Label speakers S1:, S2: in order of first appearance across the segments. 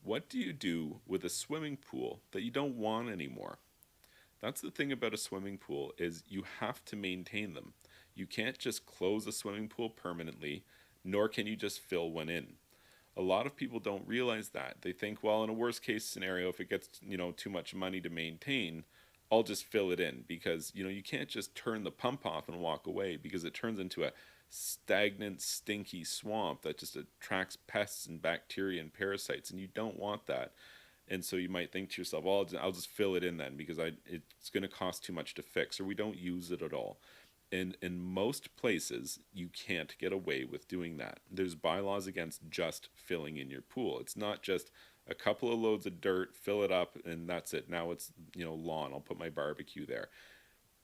S1: What do you do with a swimming pool that you don't want anymore? That's the thing about a swimming pool is you have to maintain them. You can't just close a swimming pool permanently, nor can you just fill one in. A lot of people don't realize that. They think, well, in a worst case scenario, if it gets, too much money to maintain, I'll just fill it in because, you can't just turn the pump off and walk away because it turns into a stagnant, stinky swamp that just attracts pests and bacteria and parasites, and you don't want that. And so you might think to yourself, well, I'll just fill it in then because it's going to cost too much to fix, or we don't use it at all. And in most places, you can't get away with doing that. There's bylaws against just filling in your pool. It's not just a couple of loads of dirt, fill it up, and that's it. Now it's, lawn. I'll put my barbecue there.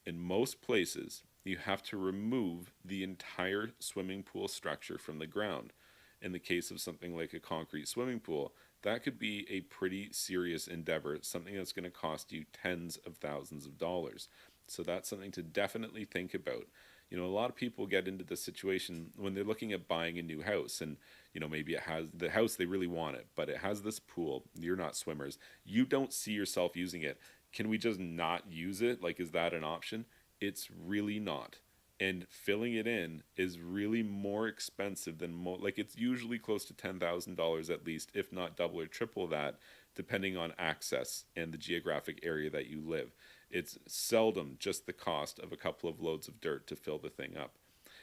S1: In most places, you have to remove the entire swimming pool structure from the ground. In the case of something like a concrete swimming pool, that could be a pretty serious endeavor, something that's going to cost you tens of thousands of dollars. So that's something to definitely think about. A lot of people get into this situation when they're looking at buying a new house, and maybe it has the house, they really want it, but it has this pool. You're not swimmers. You don't see yourself using it. Can we just not use it? Like, is that an option? It's really not. And filling it in is really more expensive than like it's usually close to $10,000 at least, if not double or triple that, depending on access and the geographic area that you live. It's seldom just the cost of a couple of loads of dirt to fill the thing up.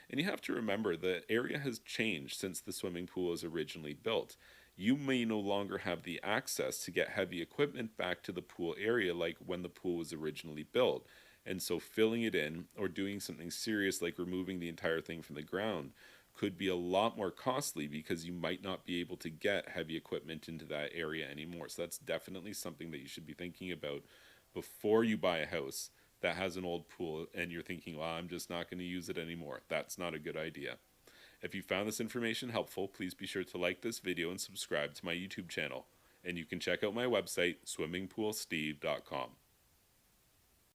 S1: And you have to remember the area has changed since the swimming pool was originally built. You may no longer have the access to get heavy equipment back to the pool area like when the pool was originally built. And so filling it in or doing something serious like removing the entire thing from the ground could be a lot more costly because you might not be able to get heavy equipment into that area anymore. So that's definitely something that you should be thinking about before you buy a house that has an old pool and you're thinking, well, I'm just not going to use it anymore. That's not a good idea. If you found this information helpful, please be sure to like this video and subscribe to my YouTube channel. And you can check out my website, swimmingpoolsteve.com.